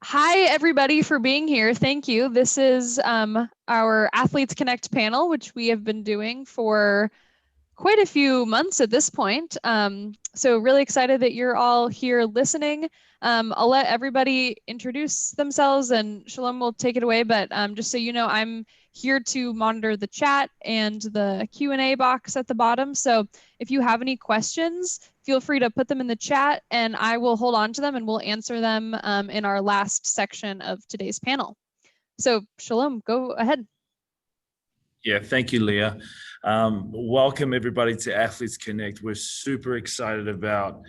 Hi, everybody, for being here. Thank you. This is our Athletes Connect panel, which we have been doing for quite a few months at this point. So really excited that you're all here listening. I'll let everybody introduce themselves and Shalom will take it away. But just so you know, I'm here to monitor the chat and the Q&A box at the bottom. So if you have any questions, feel free to put them in the chat and I will hold on to them and we'll answer them in our last section of today's panel. So Shalom, go ahead. Yeah, thank you, Leah. Welcome everybody to Athletes Connect. We're super excited about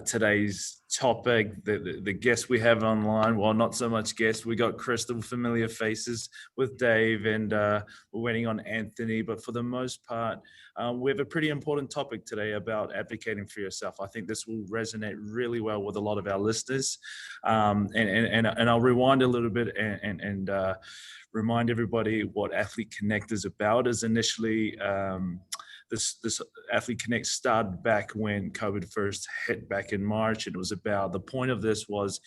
today's topic. The guests we have online, well, not so much guests. We got Crystal, familiar faces with Dave, and we're waiting on Anthony. But for the most part, we have a pretty important topic today about advocating for yourself. I think this will resonate really well with a lot of our listeners. And I'll rewind a little bit and remind everybody what Athlete Connect is about. Is initially this Athlete Connect started back when COVID first hit back in March. And it was about, the point of this was,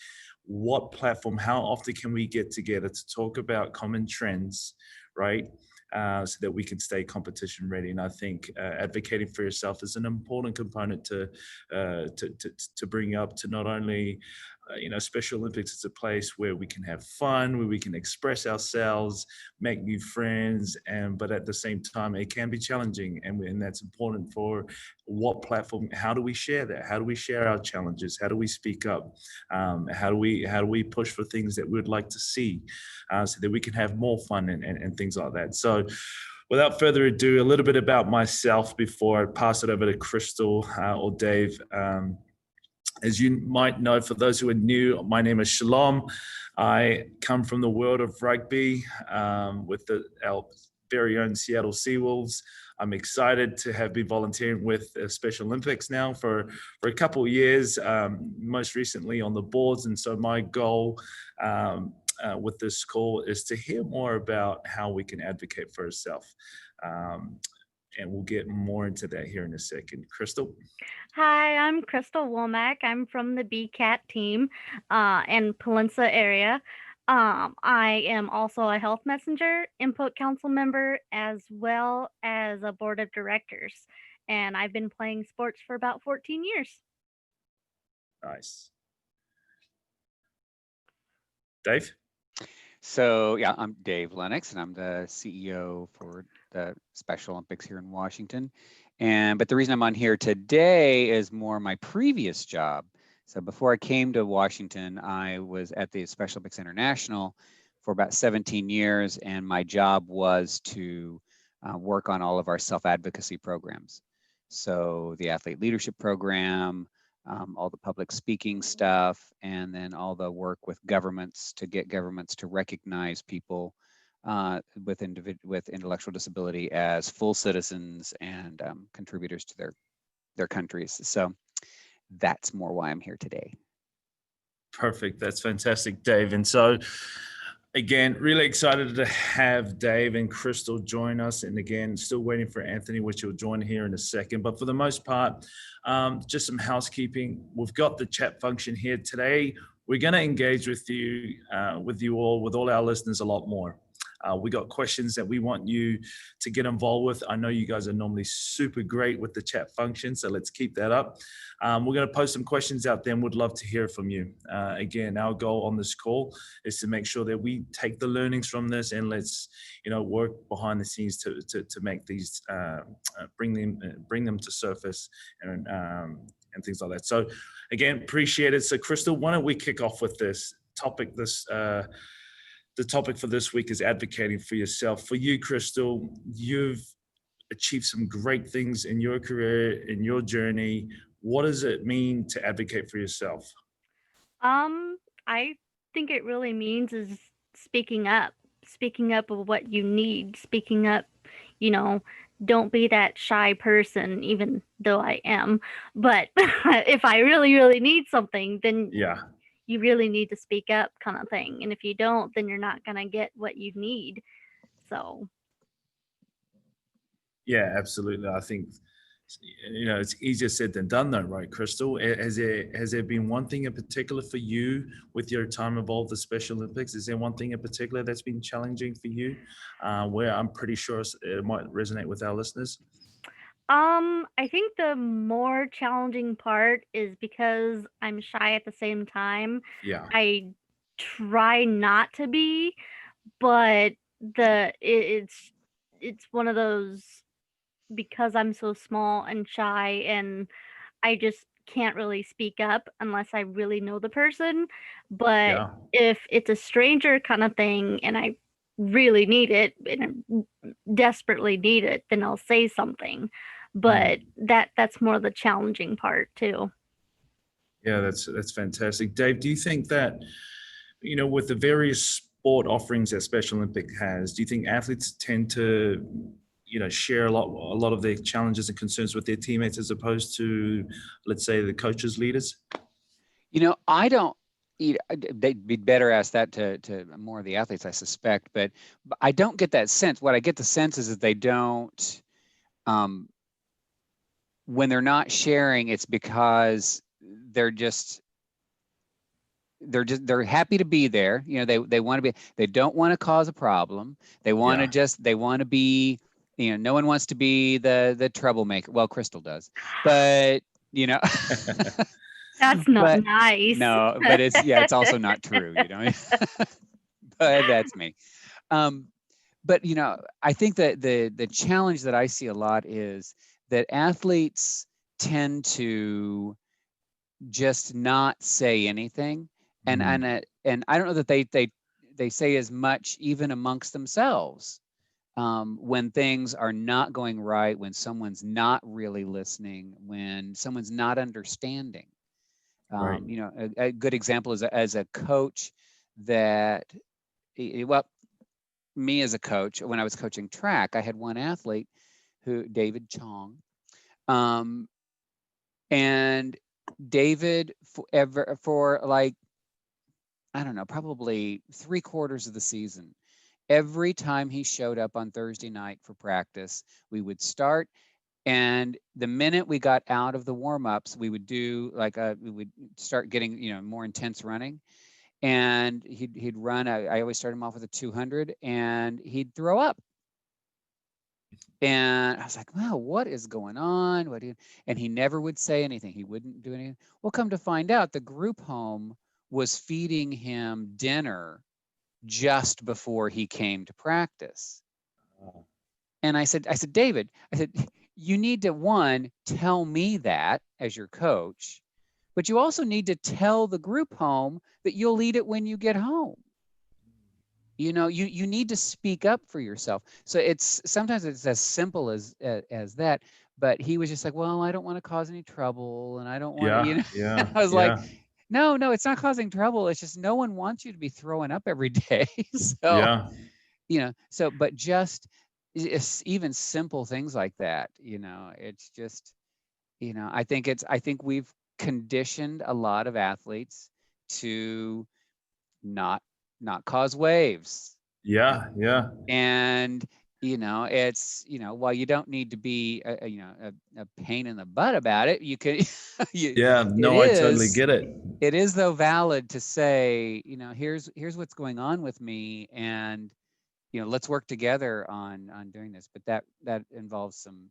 what platform, how often can we get together to talk about common trends, right? So that we can stay competition ready. And I think advocating for yourself is an important component to bring up, to not only Special Olympics is a place where we can have fun, where we can express ourselves, make new friends, but at the same time, it can be challenging, and that's important for what platform. How do we share that? How do we share our challenges? How do we speak up? How do we push for things that we'd like to see, so that we can have more fun and things like that. So, without further ado, a little bit about myself before I pass it over to Crystal or Dave. As you might know, for those who are new, my name is Shalom. I come from the world of rugby with our very own Seattle Seawolves. I'm excited to have been volunteering with Special Olympics now for a couple of years, most recently on the boards. And so my goal with this call is to hear more about how we can advocate for ourselves. And we'll get more into that here in a second. Crystal? Hi, I'm Crystal Womack. I'm from the BCAT team in Palencia area. I am also a health messenger, input council member, as well as a board of directors. And I've been playing sports for about 14 years. Nice. Dave? So yeah, I'm Dave Lennox, and I'm the CEO for the Special Olympics here in Washington. But the reason I'm on here today is more my previous job. So before I came to Washington, I was at the Special Olympics International for about 17 years, and my job was to work on all of our self-advocacy programs. So the athlete leadership program, all the public speaking stuff, and then all the work with governments to get governments to recognize people with intellectual disability as full citizens and contributors to their countries. So that's more why I'm here today. Perfect. That's fantastic, Dave. And so, again, really excited to have Dave and Crystal join us. And again, still waiting for Anthony, which will join here in a second. But for the most part, just some housekeeping. We've got the chat function here today. We're going to engage with you all, with all our listeners, a lot more. We got questions that we want you to get involved with. I know you guys are normally super great with the chat function, so let's keep that up. We're going to post some questions out there and would love to hear from you. Again, our goal on this call is to make sure that we take the learnings from this and let's work behind the scenes to make these bring them to surface and things like that. So again, appreciate it. So Crystal, why don't we kick off with this topic? The topic for this week is advocating for yourself. For you, Crystal, you've achieved some great things in your career, in your journey. What does it mean to advocate for yourself? I think it really means is speaking up of what you need, speaking up, don't be that shy person, even though I am. But if I really, really need something, then yeah, you really need to speak up, kind of thing. And if you don't, then you're not going to get what you need. So. Yeah, absolutely. I think You know, it's easier said than done though, right, Crystal? Has there been one thing in particular for you with your time involved with Special Olympics? Is there one thing in particular that's been challenging for you, where I'm pretty sure it might resonate with our listeners? I think the more challenging part is because I'm shy at the same time. Yeah, I try not to be, but it's one of those, because I'm so small and shy and I just can't really speak up unless I really know the person. But yeah. if it's a stranger kind of thing and I really need it and I desperately need it, then I'll say something. But that's more the challenging part too. Yeah, that's fantastic. Dave, do you think that, you know, with the various sport offerings that Special Olympic has, do you think athletes tend to, you know, share a lot of their challenges and concerns with their teammates as opposed to, let's say, the coaches, leaders? You know, I don't. They'd be better ask that to more of the athletes, I suspect. But I don't get that sense. What I get the sense is that they don't. When they're not sharing, it's because they're happy to be there. You know, they want to be. They don't want to cause a problem. They want to they want to be. You know, no one wants to be the troublemaker. Well, Crystal does, but you know. That's not But nice. no, but it's also not true, you know. But that's me. But you know, I think that the challenge that I see a lot is that athletes tend to just not say anything, and I don't know that they say as much even amongst themselves. When things are not going right, when someone's not really listening, when someone's not understanding. Right. You know, a good example is as a coach that, well, me as a coach, when I was coaching track, I had one athlete David Chong, and David for like, I don't know, probably 3/4 of the season, every time he showed up on Thursday night for practice, we would start. And the minute we got out of the warm-ups, we would do like we would start getting, you know, more intense running. And he'd run. I always start him off with a 200, and he'd throw up. And I was like, wow, what is going on? And he never would say anything. He wouldn't do anything. Well, come to find out, the group home was feeding him dinner just before he came to practice. And I said, David, you need to, one, tell me that as your coach, but you also need to tell the group home that you'll eat it when you get home. You know, you need to speak up for yourself. So sometimes it's as simple as that. But he was just like, well, I don't want to cause any trouble, and I don't want to, you know. Yeah. I was like, no, it's not causing trouble. It's just no one wants you to be throwing up every day. So, Yeah. you know, but just even simple things like that, you know, it's just, you know, I think we've conditioned a lot of athletes to not cause waves. Yeah. Yeah. And, you know, it's, you know, while you don't need to be a pain in the butt about it, you can, Yeah. No, I totally get it. It is, though, valid to say, you know, here's what's going on with me, and, you know, let's work together on doing this. But that involves some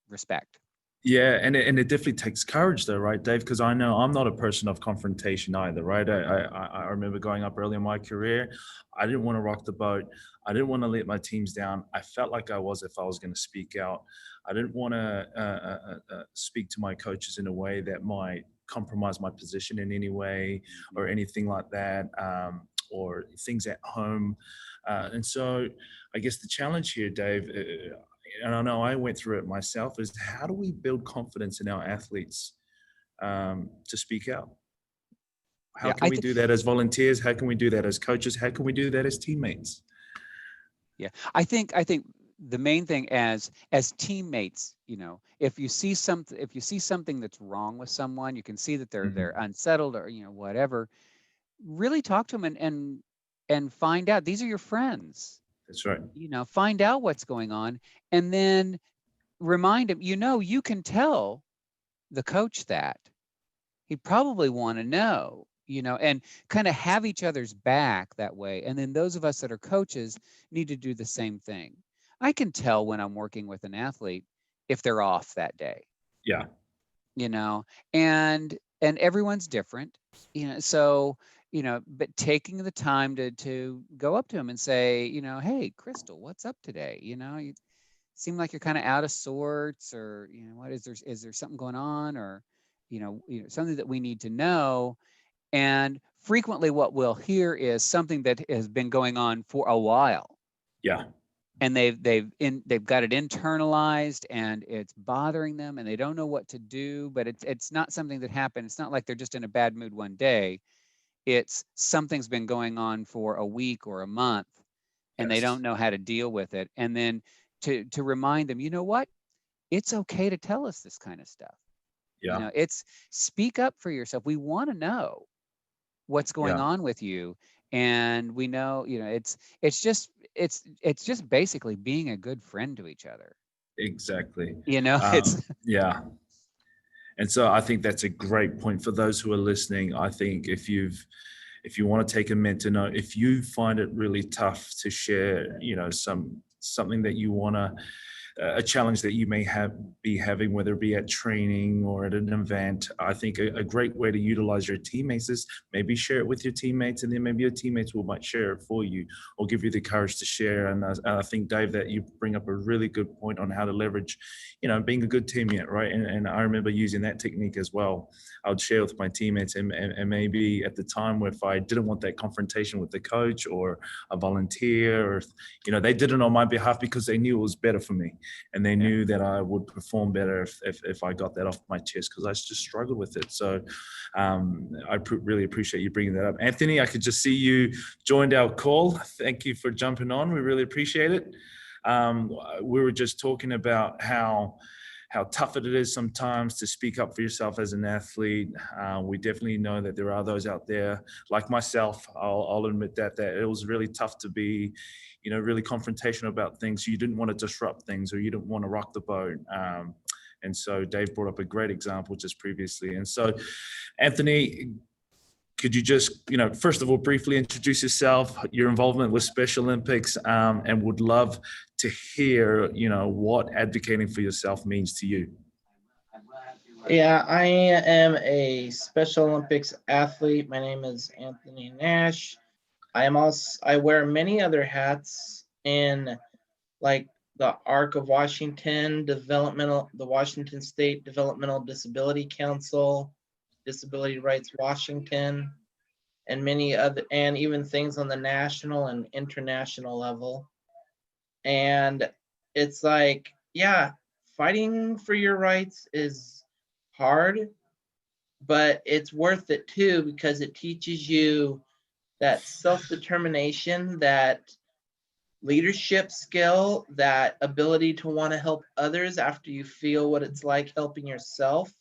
respect. Yeah, and it definitely takes courage, though, right, Dave? Because I know I'm not a person of confrontation either, right? I remember going up early in my career. I didn't want to rock the boat. I didn't want to let my teams down. I felt like I was if I was going to speak out. I didn't want to speak to my coaches in a way that might compromise my position in any way or anything like that, or things at home. And so I guess the challenge here, Dave, and I know I went through it myself, is how do we build confidence in our athletes to speak out? How can we do that as volunteers? How can we do that as coaches? How can we do that as teammates? Yeah, I think the main thing as teammates, you know, if you see something that's wrong with someone, you can see that they're unsettled, or, you know, whatever, really talk to them and find out. These are your friends. That's right. You know, find out what's going on, and then remind him, you can tell the coach that. He'd probably want to know, and kind of have each other's back that way. And then those of us that are coaches need to do the same thing. I can tell when I'm working with an athlete if they're off that day. Yeah. And everyone's different, so, but taking the time to go up to him and say, hey, Crystal, what's up today? You seem like you're kind of out of sorts, or, what is there something going on, or, something that we need to know. And frequently what we'll hear is something that has been going on for a while. Yeah. And they've got it internalized, and it's bothering them, and they don't know what to do. But it's not something that happened. It's not like they're just in a bad mood one day. It's something's been going on for a week or a month, and they don't know how to deal with it. And then to remind them, what? It's okay to tell us this kind of stuff. Yeah. It's speak up for yourself. We want to know what's going on with you. And we know, it's just basically being a good friend to each other. Exactly. It's yeah. And so I think that's a great point for those who are listening. I think if you want to take a minute to know, if you find it really tough to share, something that you want to, a challenge that you may be having, whether it be at training or at an event, I think a great way to utilize your teammates is maybe share it with your teammates, and then maybe your teammates might share it for you or give you the courage to share. And I think, Dave, that you bring up a really good point on how to leverage, being a good teammate, right? And I remember using that technique as well. I would share with my teammates, and maybe at the time, if I didn't want that confrontation with the coach or a volunteer, or they did it on my behalf because they knew it was better for me. And they knew that I would perform better if I got that off my chest, because I just struggled with it. So I really appreciate you bringing that up. Anthony, I could just see you joined our call. Thank you for jumping on. We really appreciate it. We were just talking about how tough it is sometimes to speak up for yourself as an athlete. We definitely know that there are those out there, like myself. I'll admit that it was really tough to be, really confrontational about things. You didn't want to disrupt things, or you didn't want to rock the boat. And so Dave brought up a great example just previously. And so, Anthony, could you just, first of all, briefly introduce yourself, your involvement with Special Olympics, and would love to hear, what advocating for yourself means to you. Yeah, I am a Special Olympics athlete. My name is Anthony Nash. I wear many other hats in, like, the ARC of Washington, the Washington State Developmental Disability Council, Disability Rights Washington, and many other, and even things on the national and international level. And it's like, yeah, fighting for your rights is hard, but it's worth it too, because it teaches you that self-determination, that leadership skill, that ability to want to help others after you feel what it's like helping yourself.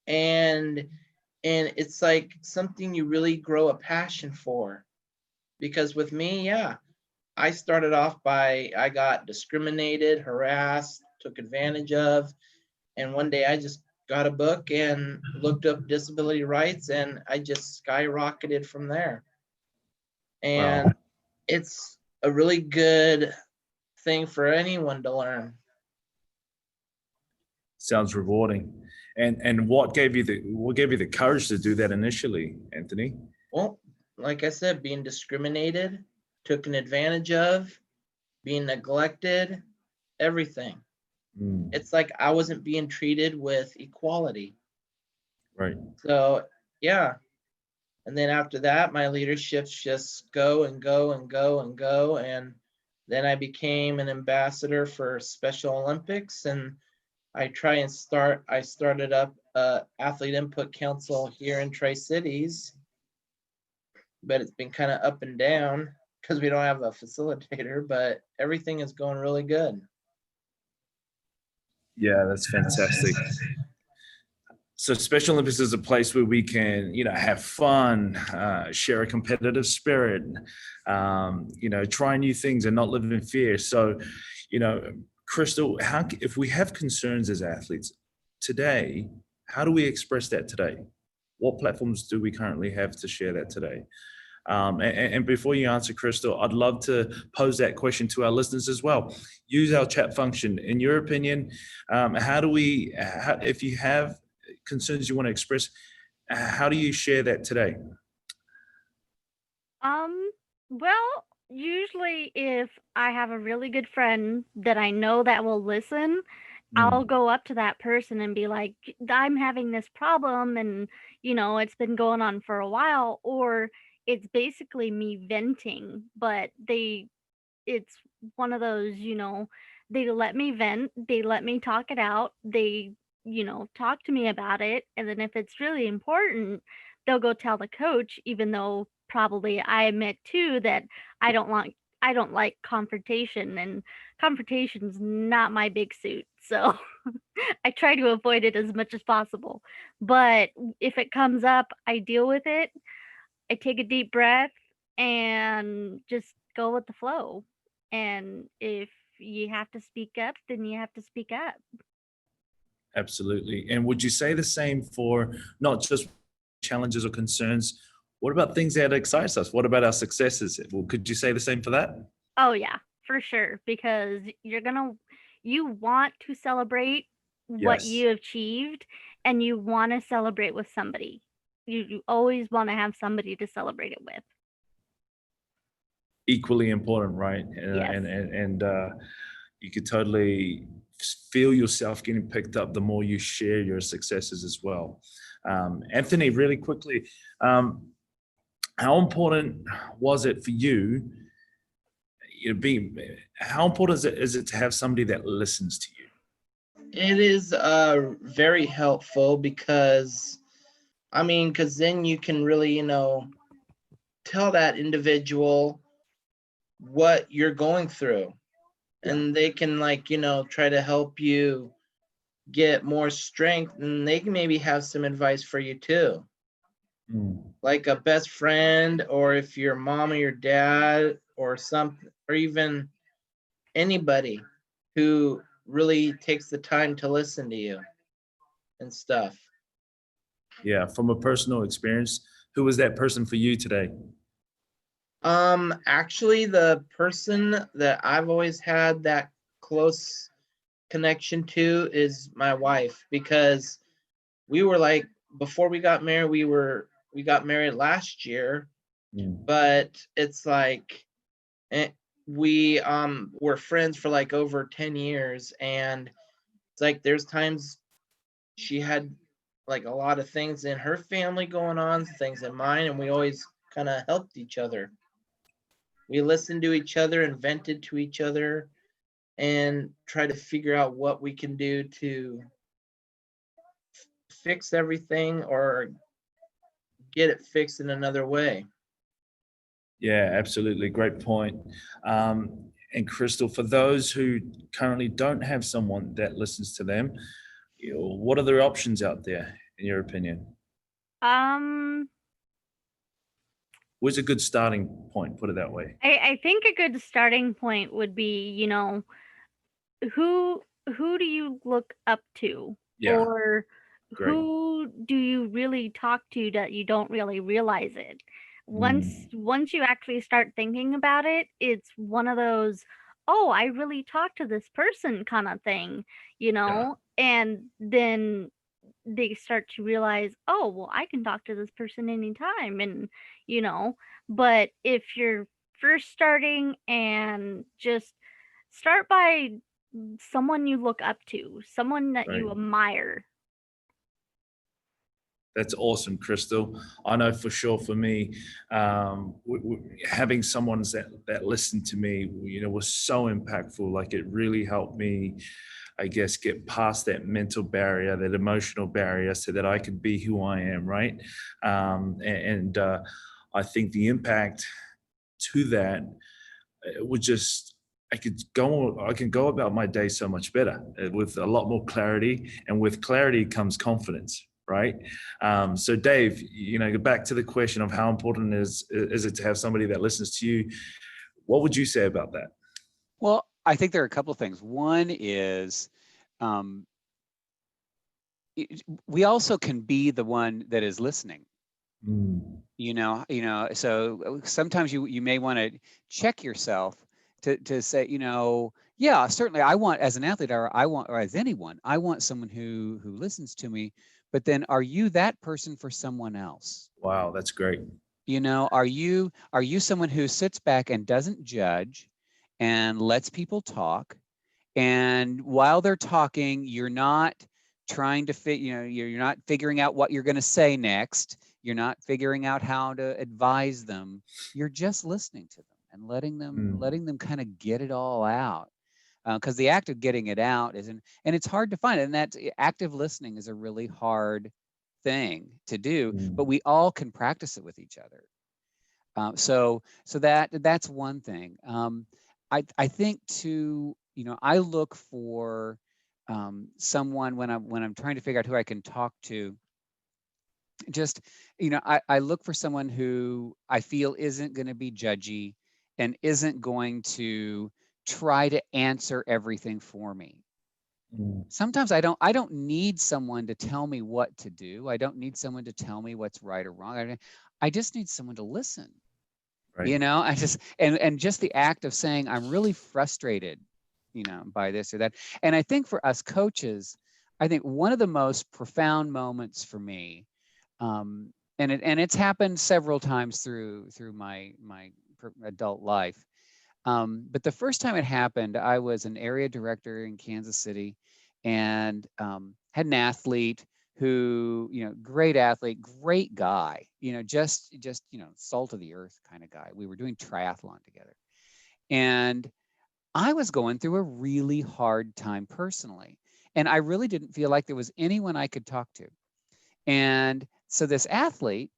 And it's like something you really grow a passion for. Because with me, yeah, I started off I got discriminated, harassed, took advantage of. And one day I just got a book and looked up disability rights, and I just skyrocketed from there. And it's a really good thing for anyone to learn. Sounds rewarding. And what gave you the courage to do that initially, Anthony? Well, like I said, being discriminated, taken advantage of, being neglected, everything. It's like I wasn't being treated with equality. Right. So, yeah. And then after that, my leaderships just go and go and go and go. And then I became an ambassador for Special Olympics, and I started up Athlete Input Council here in Tri-Cities, but it's been kind of up and down because we don't have a facilitator, but everything is going really good. Yeah, that's fantastic. So Special Olympics is a place where we can, have fun, share a competitive spirit, try new things and not live in fear. So, Crystal, if we have concerns as athletes today, how do we express that today? What platforms do we currently have to share that today? And before you answer, Crystal, I'd love to pose that question to our listeners as well. Use our chat function. In your opinion, if you have concerns you want to express, how do you share that today? Well, usually if I have a really good friend that I know that will listen, I'll go up to that person and be like, I'm having this problem and, it's been going on for a while, or it's basically me venting, but it's one of those, they let me vent, they let me talk it out, they, talk to me about it. And then if it's really important, they'll go tell the coach, even though probably I admit too that I don't like confrontation, and confrontation's not my big suit. So I try to avoid it as much as possible. But if it comes up, I deal with it. I take a deep breath and just go with the flow. And if you have to speak up, then you have to speak up. Absolutely. And would you say the same for not just challenges or concerns? What about things that excite us? What about our successes? Well, could you say the same for that? Oh yeah, for sure. Because you want to celebrate what you achieved, and you want to celebrate with somebody. You always want to have somebody to celebrate it with. Equally important, right? Yes. And you could totally feel yourself getting picked up the more you share your successes as well. Anthony, really quickly, how important was it for you? How important is it to have somebody that listens to you? It is very helpful because then you can really, tell that individual what you're going through, and they can try to help you get more strength, and they can maybe have some advice for you too. Like a best friend, or if your mom or your dad or something, or even anybody who really takes the time to listen to you and stuff. Yeah, from a personal experience, who was that person for you today? Actually, the person that I've always had that close connection to is my wife, because we were like, before we got married, we got married last year, but it's like we were friends for like over 10 years, and it's like there's times she had like a lot of things in her family going on, things in mine, and we always kind of helped each other. We listened to each other and vented to each other and try to figure out what we can do to fix everything or get it fixed in another way. Yeah, absolutely. Great point. And Crystal, for those who currently don't have someone that listens to them, what are the options out there, in your opinion? Where's a good starting point? Put it that way. I think a good starting point would be, who do you look up to? Yeah. Or Great. who do you really talk to that you don't really realize it? Once you actually start thinking about it, it's one of those, oh, I really talk to this person kind of thing, and then they start to realize, oh, well, I can talk to this person anytime. And, but if you're first starting, and just start by someone you look up to, someone that you admire. That's awesome, Crystal. I know for sure for me, having someone that listened to me, was so impactful. Like, it really helped me, I guess, get past that mental barrier, that emotional barrier, so that I could be who I am, right? I think the impact to that would just, I can go about my day so much better with a lot more clarity, and with clarity comes confidence, right? So Dave, back to the question of how important is it to have somebody that listens to you. What would you say about that? Well, I think there are a couple of things. One is um, we also can be the one that is listening. So sometimes you may want to check yourself to say, yeah, certainly I want, as an athlete, or as anyone, I want someone who listens to me. But then, are you that person for someone else? Wow, that's great. Are you someone who sits back and doesn't judge and lets people talk? And while they're talking, you're not trying to you're not figuring out what you're going to say next. You're not figuring out how to advise them. You're just listening to them and letting them kind of get it all out. Because the act of getting it out and it's hard to find. And that active listening is a really hard thing to do, but we all can practice it with each other. So that's one thing. I think too, I look for someone when I'm trying to figure out who I can talk to. Just, I look for someone who I feel isn't going to be judgy and isn't going to try to answer everything for me. Sometimes I don't need someone to tell me what to do. I don't need someone to tell me what's right or wrong. I just need someone to listen. Right. I just and just the act of saying I'm really frustrated, by this or that. And I think for us coaches, I think one of the most profound moments for me, and it's happened several times through my adult life. But the first time it happened, I was an area director in Kansas City, and had an athlete who, great athlete, great guy, just salt of the earth kind of guy. We were doing triathlon together, and I was going through a really hard time personally, and I really didn't feel like there was anyone I could talk to. And so this athlete,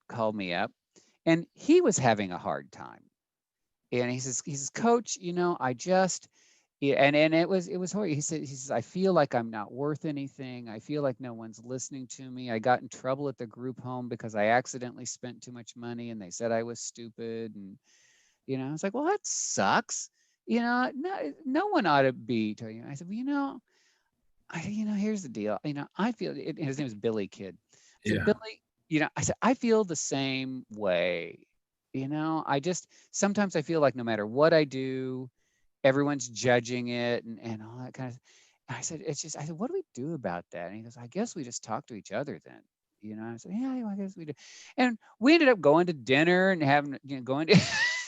called me up, and he was having a hard time. And he says, Coach, I just, and it was horrible. He says, I feel like I'm not worth anything. I feel like no one's listening to me. I got in trouble at the group home because I accidentally spent too much money and they said I was stupid. And, I was like, well, that sucks. No one ought to be telling you. I said, well, here's the deal. I feel his name is Billy Kid. I said, Billy, I said, I feel the same way. I just, sometimes I feel like no matter what I do, everyone's judging it and all that kind of. I said, I said, what do we do about that? And he goes, I guess we just talk to each other then. I said, yeah, I guess we do. And we ended up going to dinner and having, going to.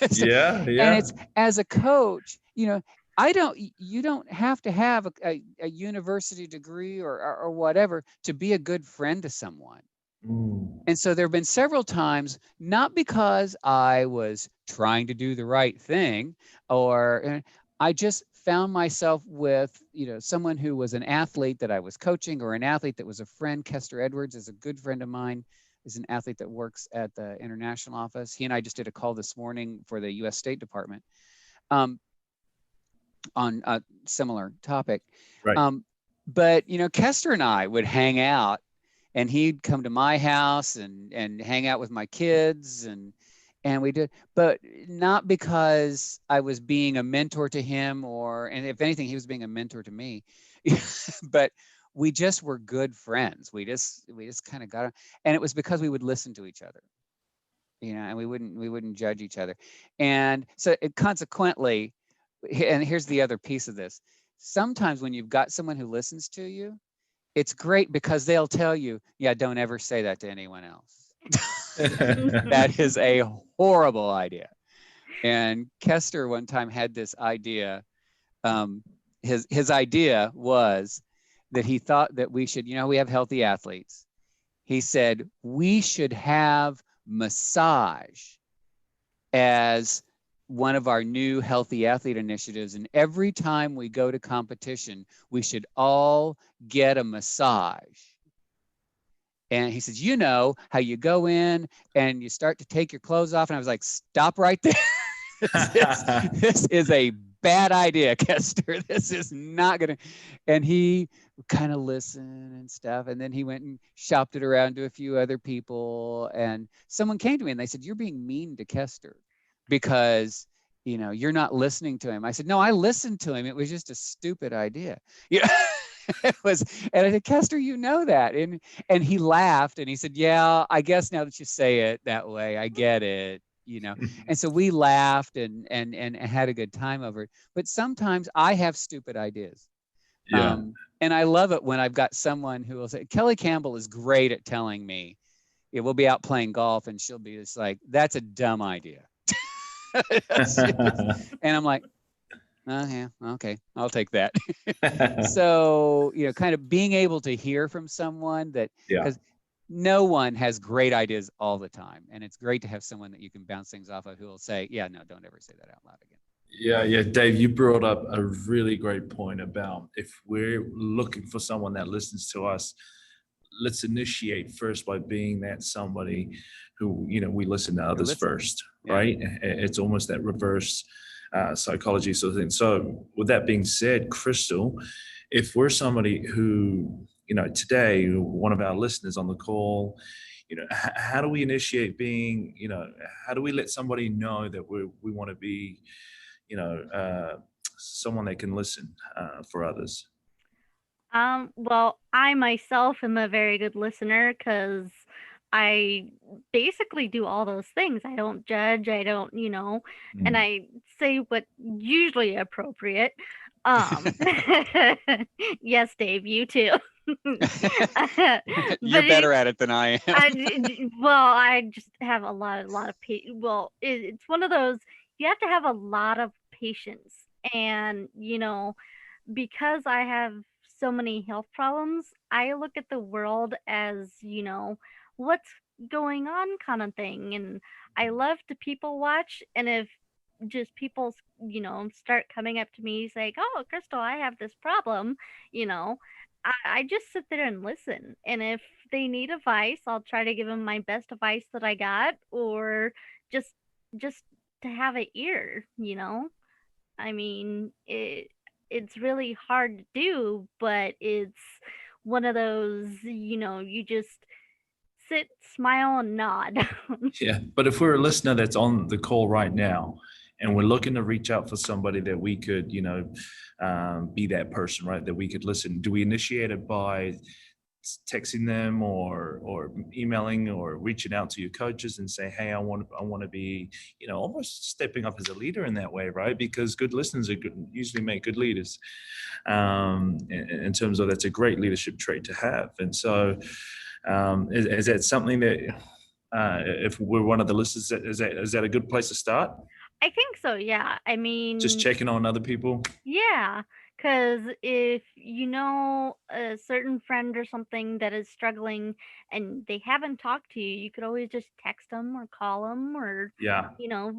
And it's, as a coach, you don't have to have a university degree or whatever to be a good friend to someone. And so there have been several times, not because I was trying to do the right thing, or I just found myself with, someone who was an athlete that I was coaching, or an athlete that was a friend. Kester Edwards is a good friend of mine, is an athlete that works at the international office. He and I just did a call this morning for the U.S. State Department on a similar topic. Right. But, Kester and I would hang out, and he'd come to my house and hang out with my kids, and we did, but not because I was being a mentor to him, and if anything, he was being a mentor to me. But we just were good friends. We just kind of got on, and it was because we would listen to each other, and we wouldn't judge each other. And so consequently, and here's the other piece of this. Sometimes when you've got someone who listens to you, it's great because they'll tell you, yeah, don't ever say that to anyone else. That is a horrible idea. And Kester one time had this idea. His idea was that he thought that we should, we have healthy athletes. He said, we should have massage as one of our new healthy athlete initiatives. And every time we go to competition, we should all get a massage. And he says, how you go in and you start to take your clothes off. And I was like, stop right there. This is a bad idea, Kester. This is not going to. And he kind of listened and stuff. And then he went and shopped it around to a few other people. And someone came to me and they said, you're being mean to Kester. Because, you're not listening to him. I said, no, I listened to him. It was just a stupid idea. It was, and I said, Kester, you know that. And he laughed and he said, yeah, I guess now that you say it that way, I get it, And so we laughed and had a good time over it. But sometimes I have stupid ideas. Yeah. And I love it when I've got someone who will say, Kelly Campbell is great at telling me, we'll be out playing golf and she'll be just like, that's a dumb idea. And I'm like, oh yeah, okay, I'll take that. So, kind of being able to hear from someone that, because no one has great ideas all the time. And it's great to have someone that you can bounce things off of who will say, yeah, no, don't ever say that out loud again. Yeah, Dave, you brought up a really great point about if we're looking for someone that listens to us, let's initiate first by being that somebody who, we listen to others first, right? It's almost that reverse psychology sort of thing. So with that being said, Crystal, if we're somebody who, today, one of our listeners on the call, how do we initiate being, how do we let somebody know that we want to be, someone that can listen for others? Well, I myself am a very good listener because I basically do all those things. I don't judge, I don't, and I say what usually appropriate. Yes, Dave, you too. You're better at it than I am. I just have a lot of it's one of those, you have to have a lot of patience, and because I have so many health problems, I look at the world as, what's going on kind of thing. And I love to people watch. And if just people, start coming up to me saying, oh, Crystal, I have this problem, I just sit there and listen. And if they need advice, I'll try to give them my best advice that I got, or just to have an ear, I mean, it's really hard to do, but it's one of those, you just sit, smile, and nod. Yeah, but if we're a listener that's on the call right now and we're looking to reach out for somebody that we could, be that person, right, that we could listen, do we initiate it by texting them or emailing or reaching out to your coaches and say, hey, I want to be, almost stepping up as a leader in that way, right? Because good listeners usually make good leaders. In terms of, that's a great leadership trait to have. And so is that something that if we're one of the listeners, is that a good place to start? I think so, yeah. I mean, just checking on other people. Yeah, because if a certain friend or something that is struggling and they haven't talked to you, you could always just text them or call them or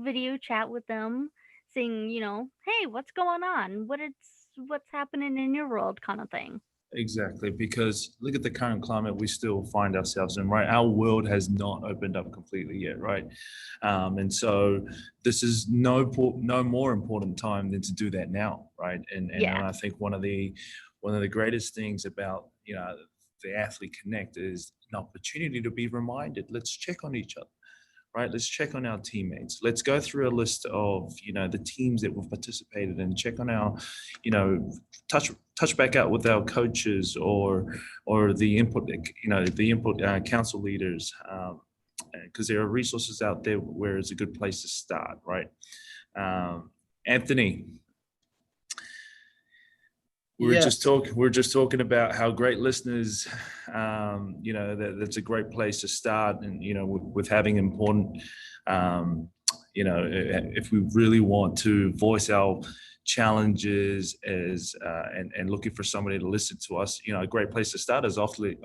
video chat with them, saying, hey, what's going on? What's happening in your world, kind of thing. Exactly, because look at the current climate we still find ourselves in, right? Our world has not opened up completely yet, right? And so this is no more important time than to do that now, right? And I think one of the greatest things about the Athlete Connect is an opportunity to be reminded. Let's check on each other. Right, let's check on our teammates. Let's go through a list of the teams that we've participated in. Check on our, touch back out with our coaches or the input, council leaders, because there are resources out there where it's a good place to start. Right, Anthony. We're just talking about how great listeners, that's a great place to start, and with having important, if we really want to voice our challenges as and looking for somebody to listen to us, a great place to start is often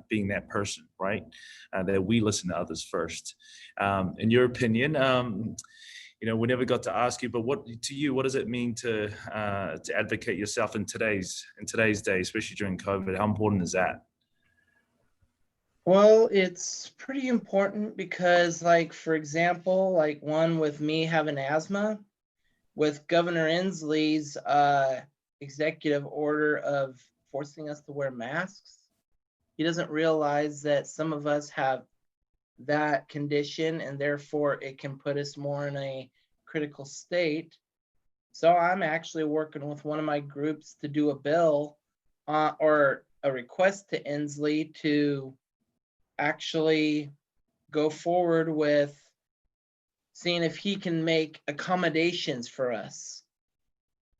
being that person, right? That we listen to others first. In your opinion, we never got to ask you, but what does it mean to advocate yourself in today's day, especially during COVID? How important is that? Well, it's pretty important because, for example, one with me having asthma, with Governor Inslee's executive order of forcing us to wear masks, he doesn't realize that some of us have that condition, and therefore it can put us more in a critical state. So I'm actually working with one of my groups to do a bill or a request to Inslee to actually go forward with seeing if he can make accommodations for us,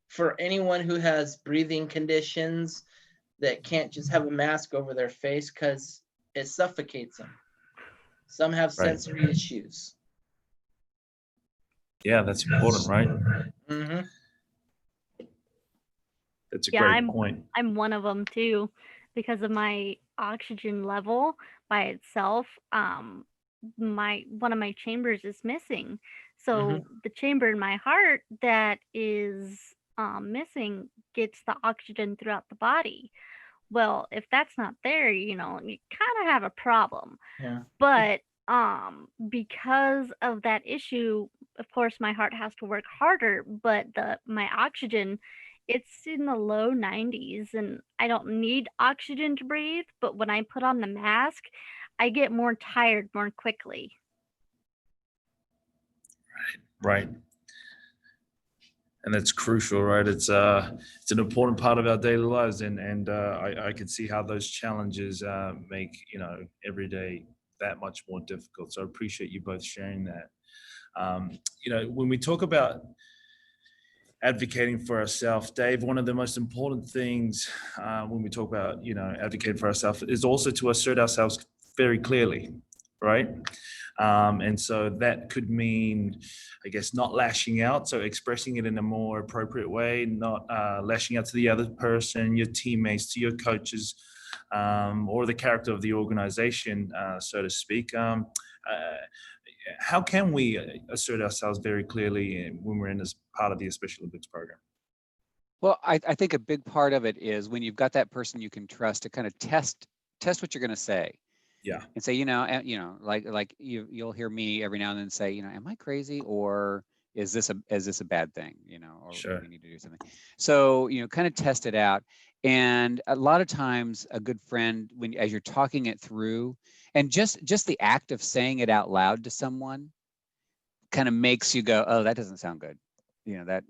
for anyone who has breathing conditions that can't just have a mask over their face because it suffocates them. Some have sensory issues. Yeah, that's important, right? Mm-hmm. That's a Yeah, great point. I'm one of them too, because of my oxygen level by itself. One of my chambers is missing, so the chamber in my heart that is missing gets the oxygen throughout the body. Well, if that's not there, you kind of have a problem. Yeah. But because of that issue, of course my heart has to work harder, but my oxygen, it's in the low 90s, and I don't need oxygen to breathe, but when I put on the mask, I get more tired more quickly. Right. And that's crucial, right? It's an important part of our daily lives, and I can see how those challenges make every day that much more difficult. So I appreciate you both sharing that. When we talk about advocating for ourselves, Dave, one of the most important things when we talk about advocating for ourselves is also to assert ourselves very clearly, right? And so that could mean, I guess, not lashing out, so expressing it in a more appropriate way, not lashing out to the other person, your teammates, to your coaches, or the character of the organization, so to speak. How can we assert ourselves very clearly when we're in this part of the Special Olympics program? Well, I think a big part of it is when you've got that person you can trust to kind of test what you're going to say. Yeah. And say, like you'll hear me every now and then say, am I crazy, or is this a bad thing, or Sure. do we need to do something? So, kind of test it out. And a lot of times a good friend, as you're talking it through, and just the act of saying it out loud to someone kind of makes you go, oh, that doesn't sound good. That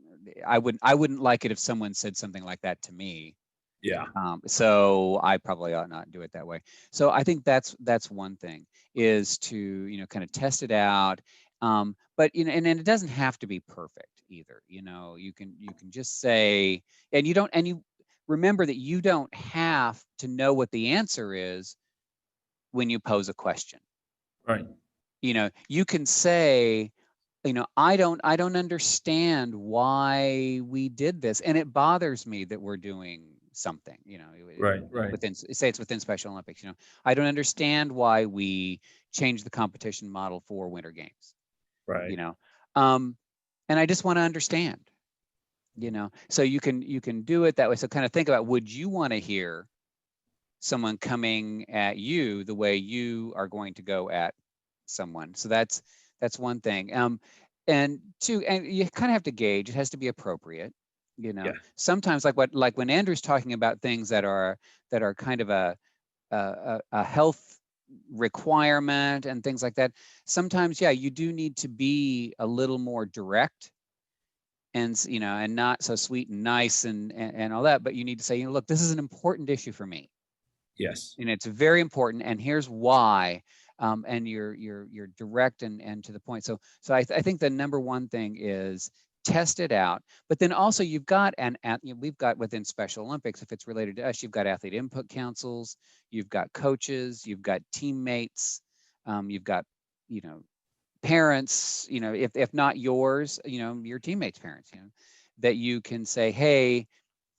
I wouldn't like it if someone said something like that to me. Yeah. So I probably ought not do it that way. So I think that's one thing, is to kind of test it out. But and it doesn't have to be perfect either. You can just say, and you remember that you don't have to know what the answer is when you pose a question. Right. You can say, I don't understand why we did this, and it bothers me that we're doing something, Right. within Special Olympics. I don't understand why we changed the competition model for Winter Games. Right. And I just want to understand. So you can do it that way. So kind of think about, would you want to hear someone coming at you the way you are going to go at someone? So that's one thing. And two, and you kind of have to gauge, it has to be appropriate. Yeah. Sometimes like when Andrew's talking about things that are kind of a health requirement and things like that, sometimes, yeah, you do need to be a little more direct and and not so sweet and nice and all that, but you need to say, look, this is an important issue for me. Yes. And it's very important, and here's why. And you're direct and to the point. So I think the number one thing is test it out. But then also we've got within Special Olympics, if it's related to us, you've got athlete input councils, you've got coaches, you've got teammates, you've got parents. If not yours, your teammates' parents. That you can say, hey,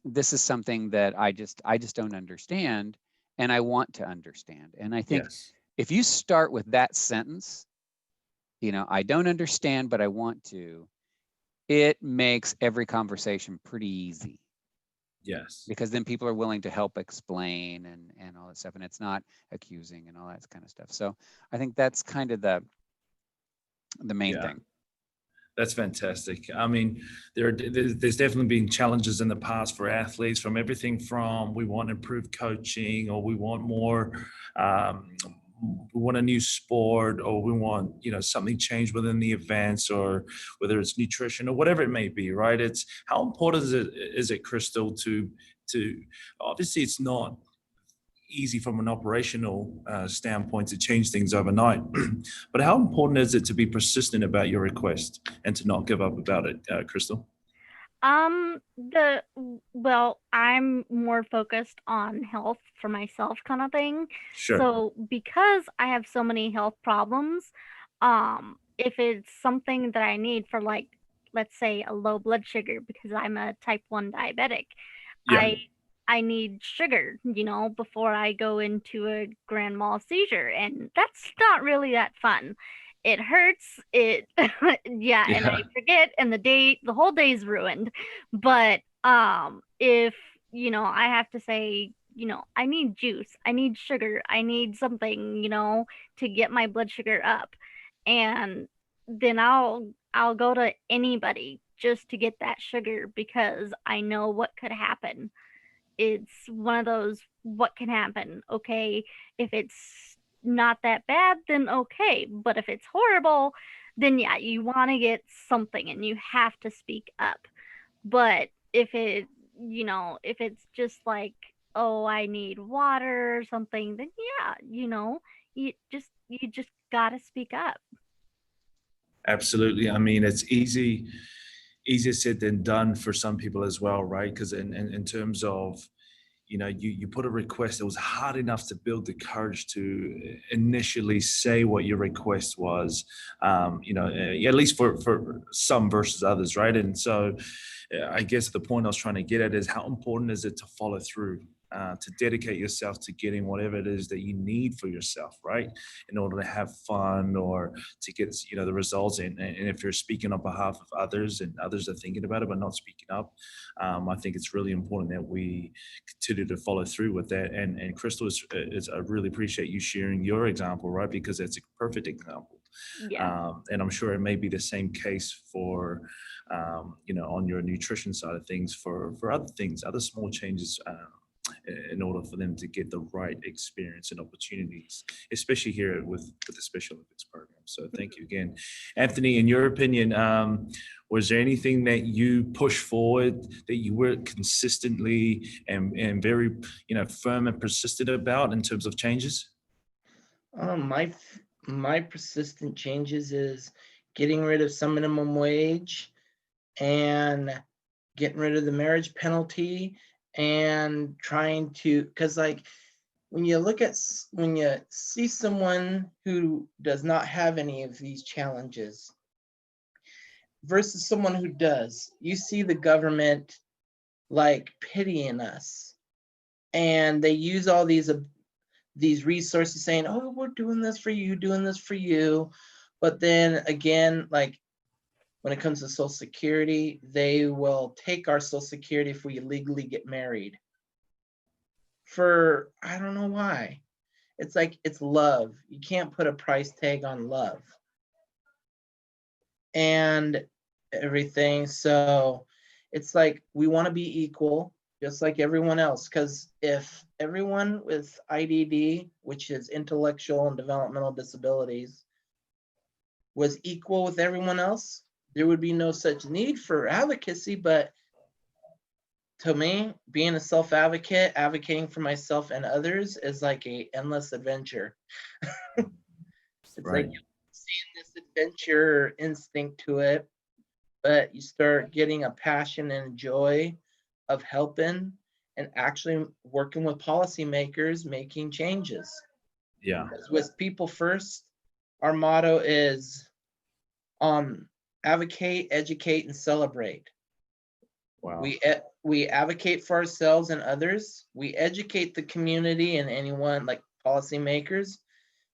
this is something that I just don't understand, and I want to understand. And I think if you start with that sentence, I don't understand, but I want to, it makes every conversation pretty easy. Yes. Because then people are willing to help explain and all that stuff, and it's not accusing and all that kind of stuff. So I think that's kind of the main thing. That's fantastic. I mean, there's definitely been challenges in the past for athletes, from everything from we want improved coaching, or we want more we want a new sport, or we want, something changed within the events, or whether it's nutrition or whatever it may be, right? It's how important is it, Crystal, to obviously it's not easy from an operational standpoint to change things overnight, but how important is it to be persistent about your request and to not give up about it, Crystal? Well, I'm more focused on health for myself kind of thing. Sure. So because I have so many health problems, if it's something that I need for, like, let's say a low blood sugar because I'm a type 1 diabetic, Yeah. I need sugar, before I go into a grand mal seizure, and that's not really that fun. It hurts, yeah, and I forget, and the whole day's ruined. But if, I have to say, I need juice, I need sugar, I need something, to get my blood sugar up, and then I'll go to anybody just to get that sugar because I know what could happen. It's one of those, what can happen? Okay, if it's not that bad, then okay. But if it's horrible, then yeah, you want to get something and you have to speak up. But if it's just like, oh, I need water or something, then yeah, you just gotta speak up. Absolutely. I mean, it's easier said than done for some people as well, right? Because in terms of, you put a request, it was hard enough to build the courage to initially say what your request was, at least for some versus others, right? And so I guess the point I was trying to get at is how important is it to follow through, to dedicate yourself to getting whatever it is that you need for yourself, right? In order to have fun or to get, the results. And if you're speaking on behalf of others and others are thinking about it but not speaking up, I think it's really important that we continue to follow through with that. And Crystal, I really appreciate you sharing your example, right? Because it's a perfect example. Yeah. And I'm sure it may be the same case for, on your nutrition side of things, for other things, other small changes, in order for them to get the right experience and opportunities, especially here with the Special Olympics program. So thank you again. Anthony, in your opinion, was there anything that you pushed forward that you were consistently and very, firm and persistent about in terms of changes? My persistent changes is getting rid of some minimum wage and getting rid of the marriage penalty and trying to, because like when you see someone who does not have any of these challenges versus someone who does, you see the government like pitying us, and they use all these resources saying, oh, we're doing this for you, but then again, like when it comes to Social Security, they will take our Social Security if we illegally get married. For, I don't know why. It's like, it's love. You can't put a price tag on love and everything. So it's like, we want to be equal, just like everyone else. Because if everyone with IDD, which is intellectual and developmental disabilities, was equal with everyone else, there would be no such need for advocacy. But to me, being a self-advocate, advocating for myself and others is like a endless adventure. It's Right. like seeing this adventure instinct to it, but you start getting a passion and joy of helping and actually working with policymakers, making changes. Yeah. With people first, our motto is advocate, educate, and celebrate. Wow. We advocate for ourselves and others. We educate the community and anyone, like policymakers.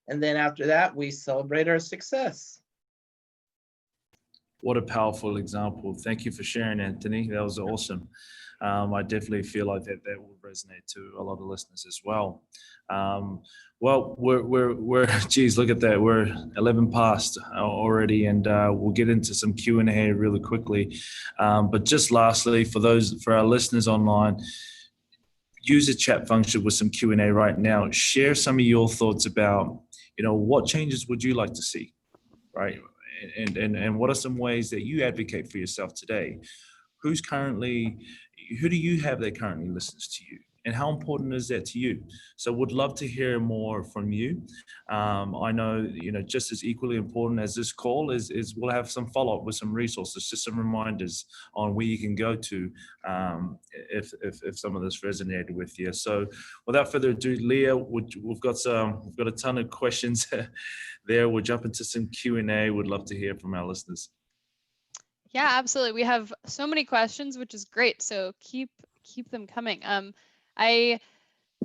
And then after that, we celebrate our success. What a powerful example. Thank you for sharing, Anthony. That was awesome. I definitely feel like that will resonate to a lot of listeners as well. Well, we're geez, look at that. We're 11 past already, and we'll get into some Q&A really quickly. But just lastly, for our listeners online, use the chat function with some Q&A right now. Share some of your thoughts about, what changes would you like to see, right? And what are some ways that you advocate for yourself today? Who do you have that currently listens to you? And how important is that to you? So would love to hear more from you. I know, just as equally important as this call is we'll have some follow-up with some resources, just some reminders on where you can go to if some of this resonated with you. So without further ado, Leah, we've got a ton of questions there. We'll jump into some Q&A. Would love to hear from our listeners. Yeah, absolutely. We have so many questions, which is great. So keep them coming. I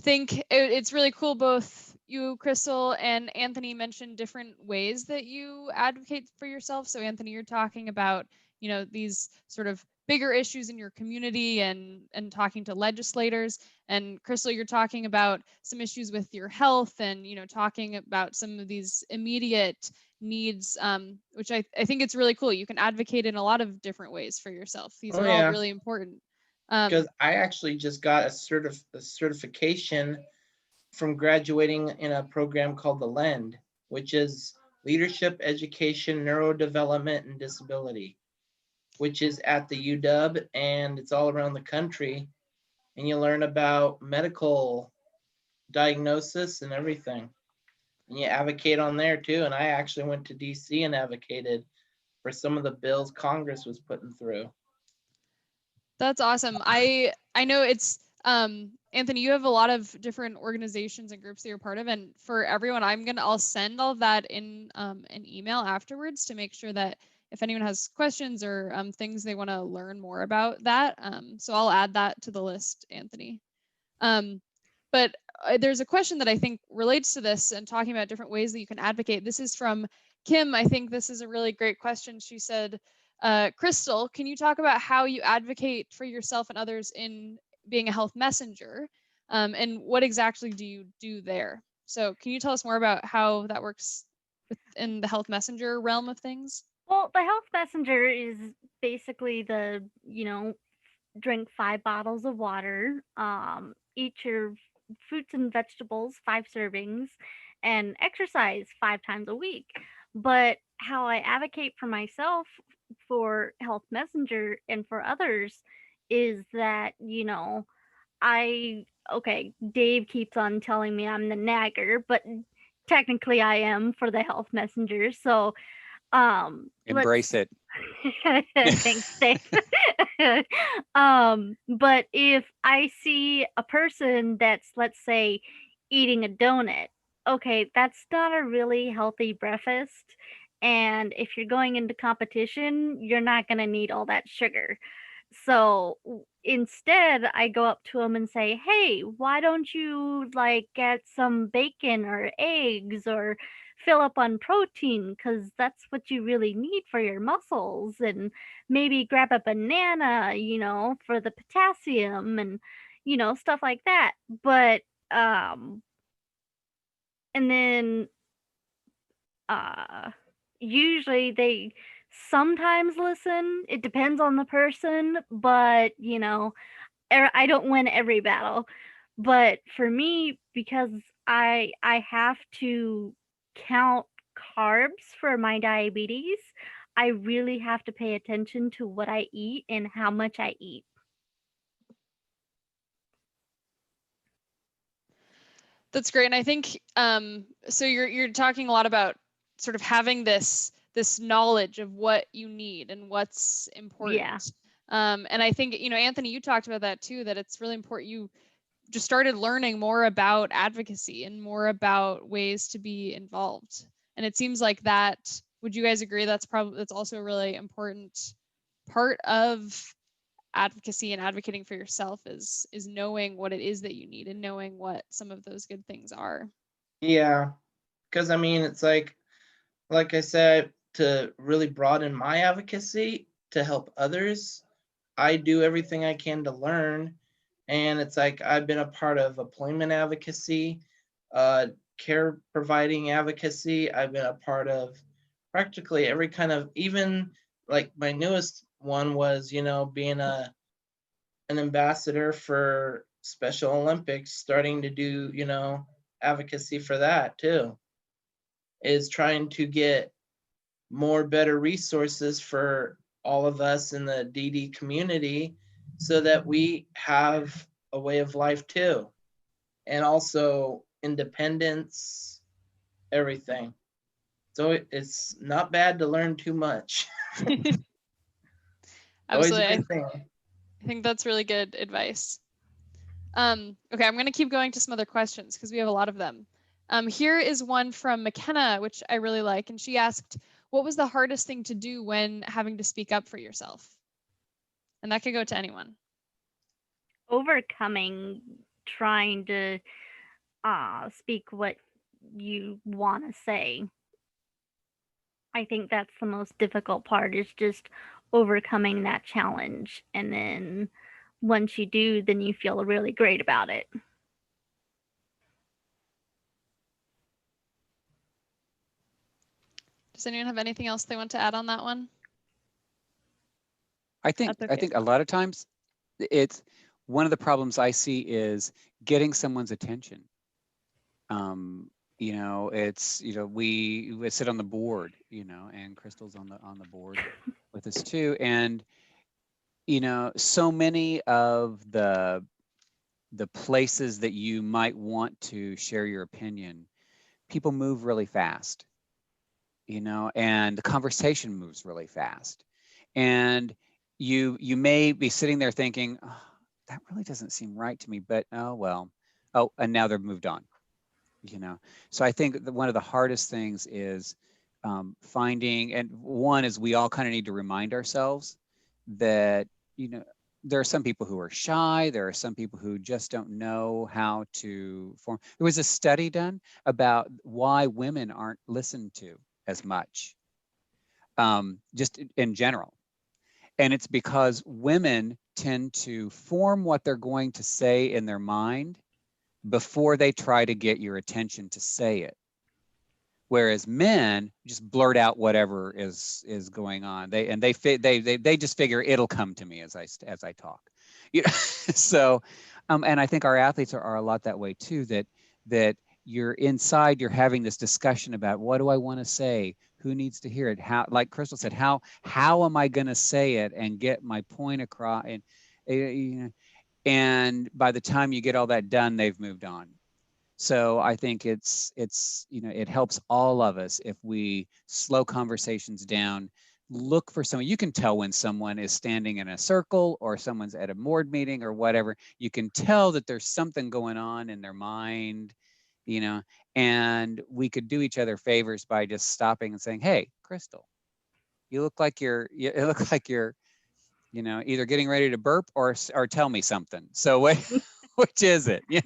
think it's really cool. Both you, Crystal, and Anthony mentioned different ways that you advocate for yourself. So Anthony, you're talking about, these sort of bigger issues in your community and talking to legislators. And Crystal, you're talking about some issues with your health and, talking about some of these immediate needs, which I think it's really cool. You can advocate in a lot of different ways for yourself. These are all really important. Because I actually just got a certification from graduating in a program called the LEND, which is Leadership, Education, Neurodevelopment, and Disability, which is at the UW, and it's all around the country. And you learn about medical diagnosis and everything. And you advocate on there too. And I actually went to DC and advocated for some of the bills Congress was putting through. That's awesome. I know it's Anthony, you have a lot of different organizations and groups that you're part of, and for everyone, I'll send all of that in an email afterwards to make sure that if anyone has questions or things they want to learn more about that, so I'll add that to the list, Anthony. But there's a question that I think relates to this and talking about different ways that you can advocate. This is from Kim. I think this is a really great question. She said, Crystal, can you talk about how you advocate for yourself and others in being a health messenger? And what exactly do you do there? So can you tell us more about how that works in the health messenger realm of things? Well, the health messenger is basically drink 5 bottles of water, eat your fruits and vegetables, 5 servings, and exercise 5 times a week. But how I advocate for myself for Health Messenger and for others is that, Dave keeps on telling me I'm the nagger, but technically I am for the Health Messenger. So, embrace it. Thanks, Dave. But if I see a person that's, let's say, eating a donut, okay, that's not a really healthy breakfast. And if you're going into competition, you're not going to need all that sugar. So instead, I go up to them and say, hey, why don't you get some bacon or eggs or fill up on protein, because that's what you really need for your muscles, and maybe grab a banana, for the potassium and, stuff like that. But, and then, usually they sometimes listen. It depends on the person, but, I don't win every battle. But for me, because I have to count carbs for my diabetes, I really have to pay attention to what I eat and how much I eat. That's great. And I think so you're talking a lot about sort of having this knowledge of what you need and what's important. Yeah. And I think, Anthony, you talked about that too, that it's really important. You just started learning more about advocacy and more about ways to be involved. And it seems like that, would you guys agree that's also a really important part of advocacy and advocating for yourself is knowing what it is that you need and knowing what some of those good things are? Yeah, because it's like I said, to really broaden my advocacy to help others, I do everything I can to learn. And it's like I've been a part of employment advocacy, care providing advocacy. I've been a part of practically every kind of, even like my newest one was, being an ambassador for Special Olympics, starting to do, advocacy for that too. is trying to get more better resources for all of us in the DD community so that we have a way of life too. And also independence, everything. So it's not bad to learn too much. Always a Absolutely. good thing. I think that's really good advice. Okay, I'm going to keep going to some other questions because we have a lot of them. Here is one from McKenna, which I really like. And she asked, what was the hardest thing to do when having to speak up for yourself? And that could go to anyone. Overcoming trying to speak what you want to say. I think that's the most difficult part, is just overcoming that challenge. And then once you do, then you feel really great about it. Does anyone have anything else they want to add on that one? I think a lot of times it's one of the problems I see is getting someone's attention. You know, it's, you know, we sit on the board, you know, and Crystal's on the board with us too. And, you know, so many of the places that you might want to share your opinion, people move really fast, you know, and the conversation moves really fast. And you may be sitting there thinking, oh, that really doesn't seem right to me, but oh, well, oh, and now they've moved on, you know. So I think that one of the hardest things is finding, and one is we all kind of need to remind ourselves that, you know, there are some people who are shy. There are some people who just don't know how to form. There was a study done about why women aren't listened to as much, just in general. And it's because women tend to form what they're going to say in their mind before they try to get your attention to say it. Whereas men just blurt out whatever is going on. They just figure it'll come to me as I talk. You know? So, and I think our athletes are a lot that way too. That you're inside, you're having this discussion about, what do I want to say? Who needs to hear it? How, like Crystal said, how am I going to say it and get my point across? And you know, and by the time you get all that done, they've moved on. So I think it's you know, it helps all of us if we slow conversations down. Look for someone. You can tell when someone is standing in a circle or someone's at a board meeting or whatever. You can tell that there's something going on in their mind, you know, and we could do each other favors by just stopping and saying, hey, Crystal, you look like you're, you know, either getting ready to burp or tell me something. So which is it? Yeah.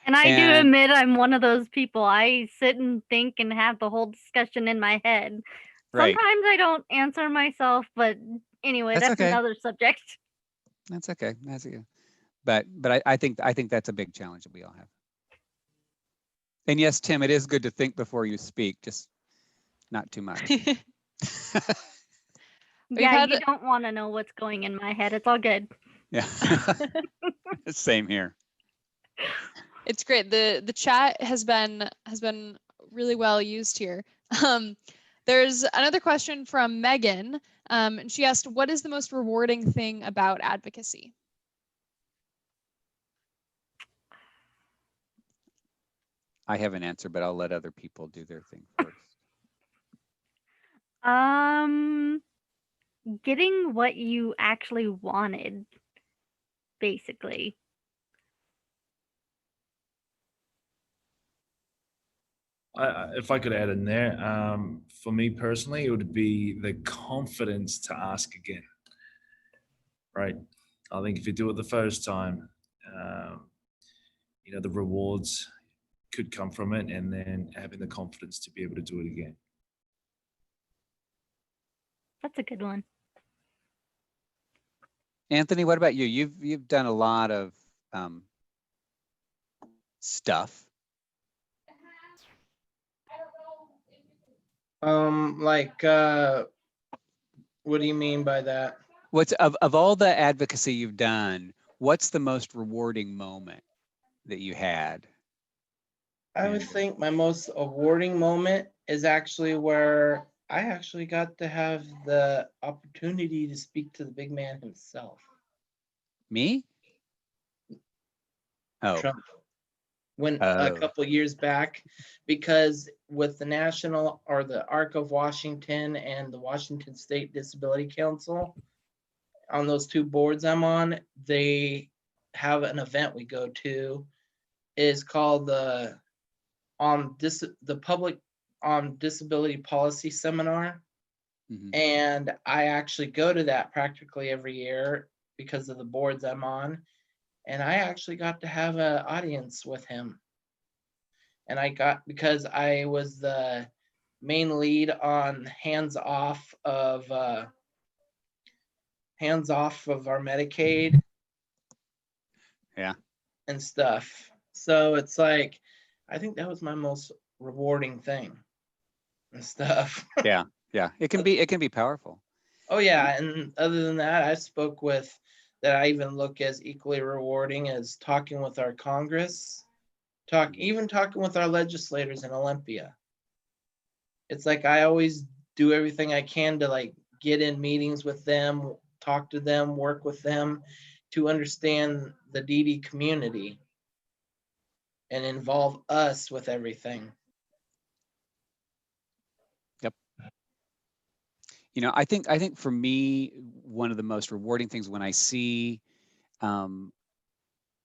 And I do admit I'm one of those people. I sit and think and have the whole discussion in my head. Right. Sometimes I don't answer myself, but anyway, that's okay. another subject. That's okay. That's okay. But I think that's a big challenge that we all have. And yes, Tim, it is good to think before you speak, just not too much. Yeah, you don't want to know what's going in my head. It's all good. Yeah. Same here. It's great. The chat has been really well used here. There's another question from Megan, and she asked, what is the most rewarding thing about advocacy? I have an answer, but I'll let other people do their thing first. Getting what you actually wanted, basically. If I could add in there, for me personally, it would be the confidence to ask again. Right. I think if you do it the first time, you know, the rewards could come from it, and then having the confidence to be able to do it again. That's a good one. Anthony, what about you? You've done a lot of stuff. Like, what do you mean by that? What's of all the advocacy you've done, what's the most rewarding moment that you had? I would think my most rewarding moment is actually where I actually got to have the opportunity to speak to the big man himself, Me? Oh, Trump, when a couple years back, because with the National or the Arc of Washington and the Washington State Disability Council, on those two boards I'm on, they have an event we go to, is called the public on disability policy seminar. mhm. And I actually go to that practically every year because of the boards I'm on. And I actually got to have an audience with him. And because I was the main lead on hands off of our Medicaid. Yeah. And stuff. So it's like, I think that was my most rewarding thing and stuff. Yeah. It can be powerful. Oh yeah, and other than that, I spoke with that I even look as equally rewarding as talking with our Congress, even talking with our legislators in Olympia. It's like I always do everything I can to like get in meetings with them, talk to them, work with them to understand the DD community and involve us with everything. Yep. I think for me, one of the most rewarding things when I see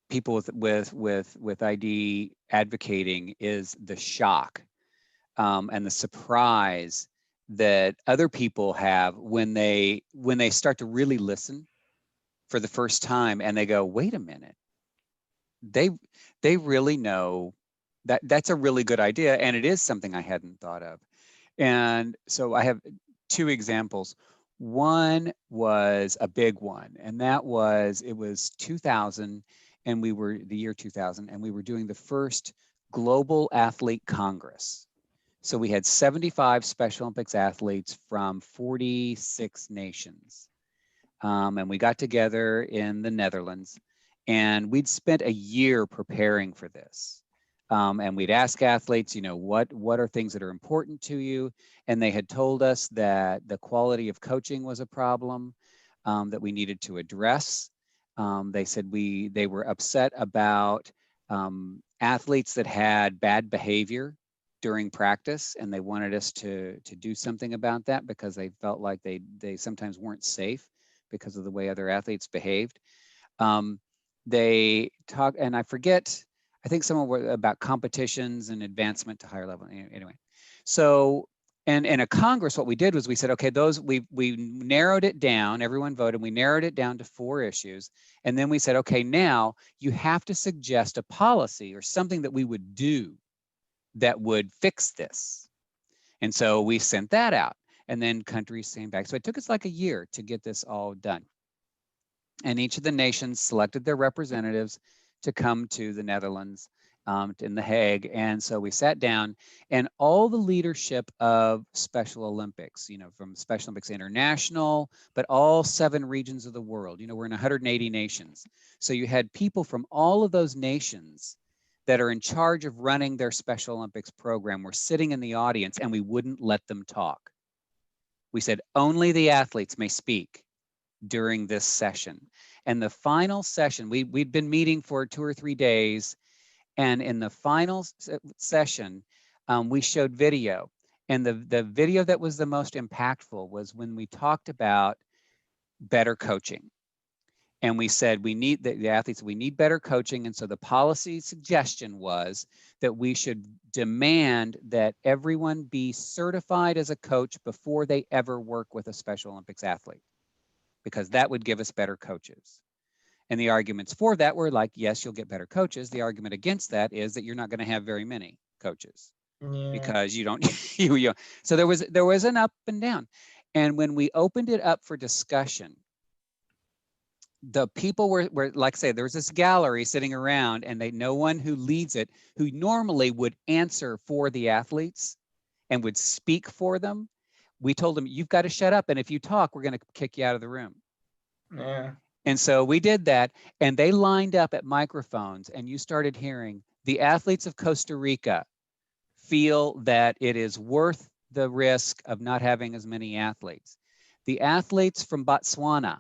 people with ID advocating is the shock and the surprise that other people have when they start to really listen for the first time and they go, wait a minute, they really know that's a really good idea, and it is something I hadn't thought of. And so I have two examples. One was a big one, and it was 2000, and we were the year 2000, and we were doing the first Global Athlete Congress. So we had 75 Special Olympics athletes from 46 nations. And we got together in the Netherlands, and we'd spent a year preparing for this. And we'd ask athletes, what are things that are important to you? And they had told us that the quality of coaching was a problem that we needed to address. They said they were upset about athletes that had bad behavior during practice, and they wanted us to do something about that because they felt like they sometimes weren't safe because of the way other athletes behaved. They talk, and I forget, I think some were about competitions and advancement to higher level. Anyway, so and in a Congress, what we did was we said, okay, we narrowed it down. Everyone voted. We narrowed it down to 4 issues, and then we said, okay, now you have to suggest a policy or something that we would do that would fix this. And so we sent that out, and then countries came back. So it took us like a year to get this all done. And each of the nations selected their representatives to come to the Netherlands in The Hague. And so we sat down, and all the leadership of Special Olympics, from Special Olympics International, but all 7 regions of the world, we're in 180 nations. So you had people from all of those nations that are in charge of running their Special Olympics program were sitting in the audience, and we wouldn't let them talk. We said, only the athletes may speak during this session. And the final session, we'd been meeting for 2 or 3 days. And in the final session, we showed video. And the video that was the most impactful was when we talked about better coaching. And we said, we need the athletes, we need better coaching. And so the policy suggestion was that we should demand that everyone be certified as a coach before they ever work with a Special Olympics athlete, because that would give us better coaches. And the arguments for that were like, yes, you'll get better coaches. The argument against that is that you're not going to have very many coaches because you don't, So there was an up and down. And when we opened it up for discussion, the people were like I say, there was this gallery sitting around, and no one who leads it, who normally would answer for the athletes and would speak for them. We told them, you've got to shut up. And if you talk, we're going to kick you out of the room. Yeah. And so we did that, and they lined up at microphones, and you started hearing the athletes of Costa Rica feel that it is worth the risk of not having as many athletes. The athletes from Botswana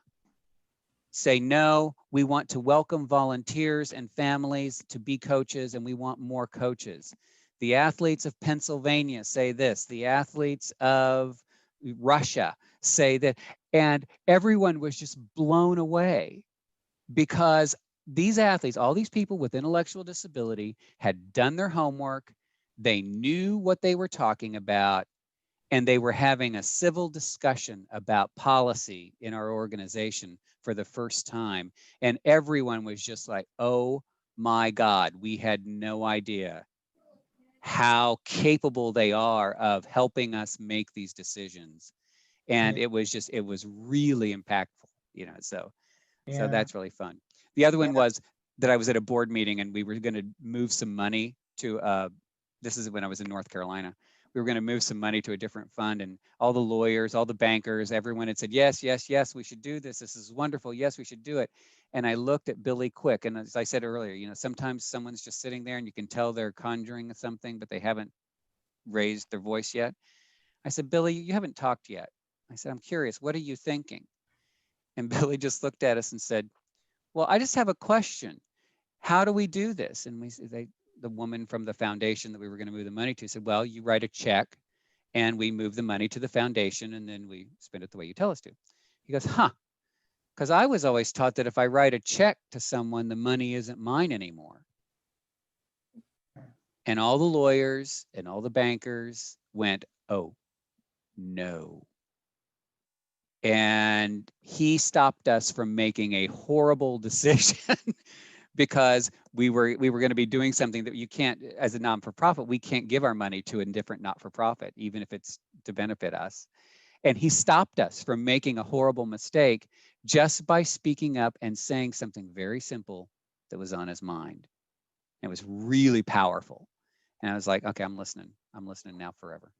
say, no, we want to welcome volunteers and families to be coaches, and we want more coaches. The athletes of Pennsylvania say this. The athletes of Russia say that. And everyone was just blown away because these athletes, all these people with intellectual disability, had done their homework. They knew what they were talking about, and they were having a civil discussion about policy in our organization for the first time. And everyone was just like, oh my God, we had no idea how capable they are of helping us make these decisions. And it was really impactful, you know, so that's really fun. The other one was that I was at a board meeting and we were going to move some money to, this is when I was in North Carolina. We were going to move some money to a different fund, and all the lawyers, all the bankers, everyone had said, yes, yes, yes, we should do this. This is wonderful. Yes, we should do it. And I looked at Billy Quick, and as I said earlier, you know, sometimes someone's just sitting there and you can tell they're conjuring something, but they haven't raised their voice yet. I said, Billy, you haven't talked yet. I said, I'm curious, what are you thinking? And Billy just looked at us and said, well, I just have a question. How do we do this? And the woman from the foundation that we were going to move the money to said, well, you write a check and we move the money to the foundation and then we spend it the way you tell us to. He goes, huh, because I was always taught that if I write a check to someone, the money isn't mine anymore. And all the lawyers and all the bankers went, oh, no. And he stopped us from making a horrible decision because we were going to be doing something that you can't, as a non-for-profit, we can't give our money to a different not-for-profit, even if it's to benefit us. And he stopped us from making a horrible mistake just by speaking up and saying something very simple that was on his mind. It was really powerful. And I was like, okay, I'm listening. I'm listening now forever.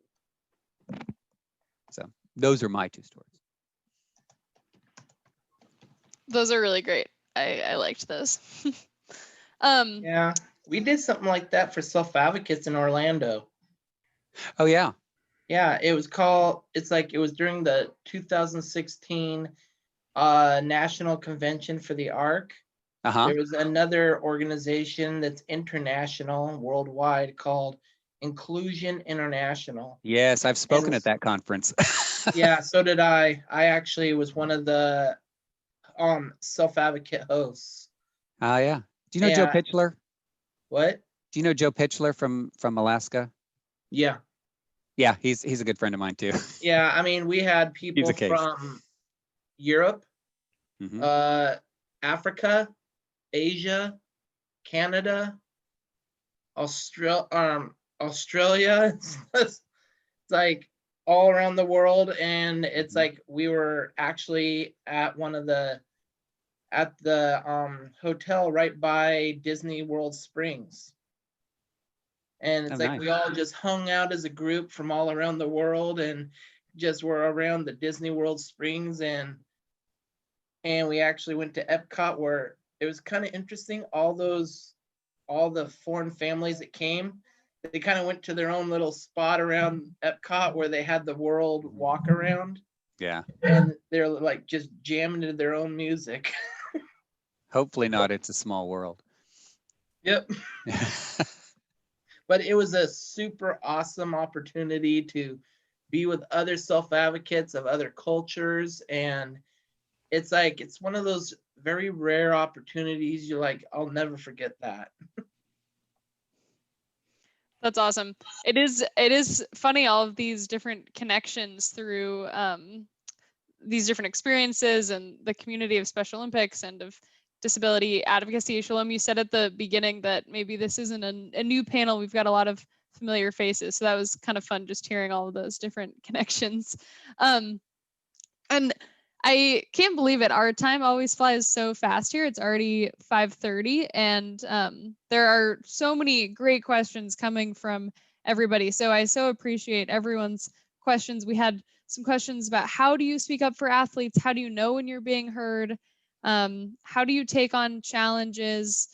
So those are my two stories. Those are really great. I liked those. Yeah, we did something like that for self-advocates in Orlando. Oh, yeah. Yeah, it was during the 2016 National Convention for the Ark. There was another organization that's international, worldwide, called Inclusion International. Yes, I've spoken at that conference. Yeah, so did I. I actually was one of the self-advocate hosts. Oh, yeah. Do you know Joe Pitchler? What? Do you know Joe Pitchler from Alaska? Yeah. Yeah, he's a good friend of mine too. Yeah, I mean, we had people from Europe, Africa, Asia, Canada, Australia. It's like all around the world, and it's like we were actually at the hotel right by Disney World Springs. And it's nice. We all just hung out as a group from all around the world and just were around the Disney World Springs, and we actually went to Epcot, where it was kind of interesting. All the foreign families that came, they kind of went to their own little spot around Epcot where they had the world walk around. Yeah. And they're like just jamming to their own music. Hopefully not. It's a small world. Yep. But it was a super awesome opportunity to be with other self-advocates of other cultures. And it's one of those very rare opportunities. You're like, I'll never forget that. That's awesome. It is funny, all of these different connections through these different experiences and the community of Special Olympics and of disability advocacy. Shalom, you said at the beginning that maybe this isn't a new panel. We've got a lot of familiar faces. So that was kind of fun just hearing all of those different connections. And I can't believe it. Our time always flies so fast here. It's already 5:30, and there are so many great questions coming from everybody. So I so appreciate everyone's questions. We had some questions about how do you speak up for athletes? How do you know when you're being heard? How do you take on challenges?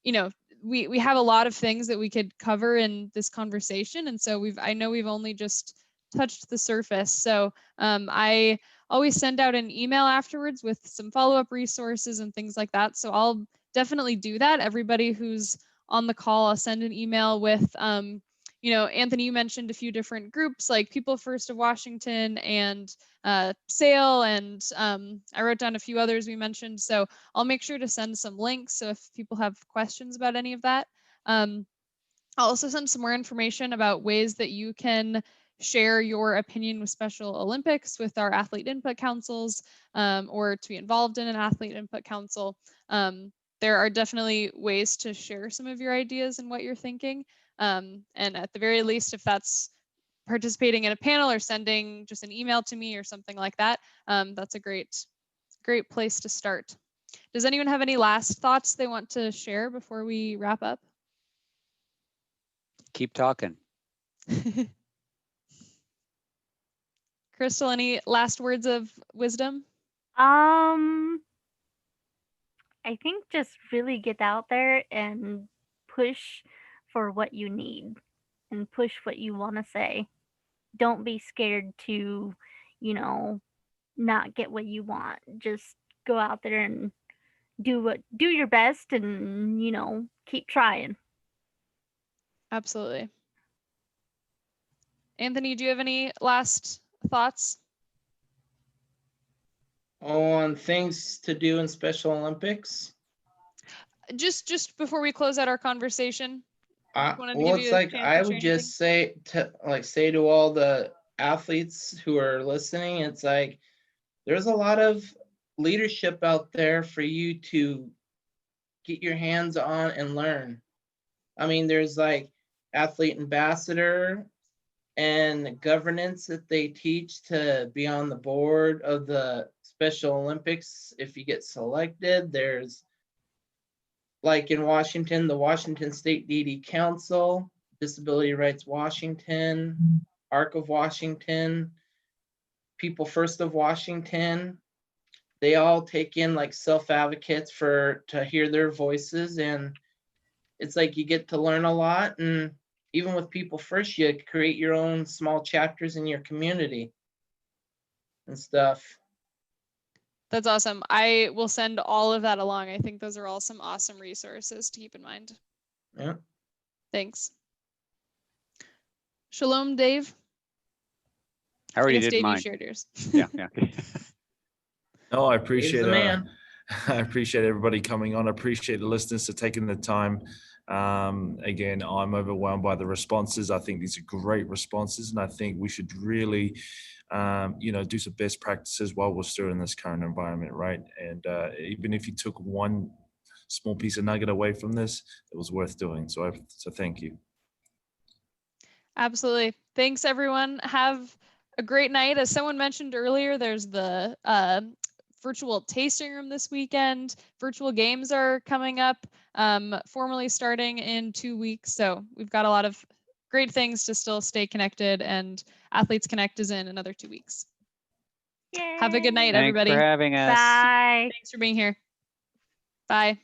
You know, we have a lot of things that we could cover in this conversation. And so I know we've only just touched the surface. So I always send out an email afterwards with some follow-up resources and things like that. So I'll definitely do that. Everybody who's on the call, I'll send an email with, Anthony, you mentioned a few different groups like People First of Washington and SAIL, and I wrote down a few others we mentioned. So I'll make sure to send some links. So if people have questions about any of that, I'll also send some more information about ways that you can share your opinion with Special Olympics with our athlete input councils, or to be involved in an athlete input council. There are definitely ways to share some of your ideas and what you're thinking. And at the very least, if that's participating in a panel or sending just an email to me or something like that, that's a great place to start. Does anyone have any last thoughts they want to share before we wrap up? Keep talking. Crystal, any last words of wisdom? I think just really get out there and push for what you need and push what you want to say. Don't be scared to, not get what you want. Just go out there and do your best and, keep trying. Absolutely. Anthony, do you have any last thoughts? On things to do in Special Olympics? Just before we close out our conversation. Well, it's like I would just say to all the athletes who are listening, it's like there's a lot of leadership out there for you to get your hands on and learn. I mean, there's like athlete ambassador and governance that they teach to be on the board of the Special Olympics if you get selected. There's, like in Washington, the Washington State DD Council, Disability Rights Washington, ARC of Washington, People First of Washington. They all take in like self-advocates to hear their voices, and it's like you get to learn a lot. And even with People First, you create your own small chapters in your community and stuff. That's awesome. I will send all of that along. I think those are all some awesome resources to keep in mind. Yeah. Thanks. Shalom, Dave. I already did Dave, mine. You shared yours. Yeah. No, I appreciate it. I appreciate everybody coming on. I appreciate the listeners for taking the time. Again, I'm overwhelmed by the responses. I think these are great responses, and I think we should really, do some best practices while we're still in this current environment, right? And even if you took one small piece of nugget away from this, it was worth doing. So thank you. Absolutely. Thanks, everyone. Have a great night. As someone mentioned earlier, there's the virtual tasting room this weekend. Virtual games are coming up, formally starting in 2 weeks. So we've got a lot of great things to still stay connected, and Athletes Connect is in another 2 weeks. Yay. Have a good night, everybody. Thanks for having us. Bye. Thanks for being here. Bye.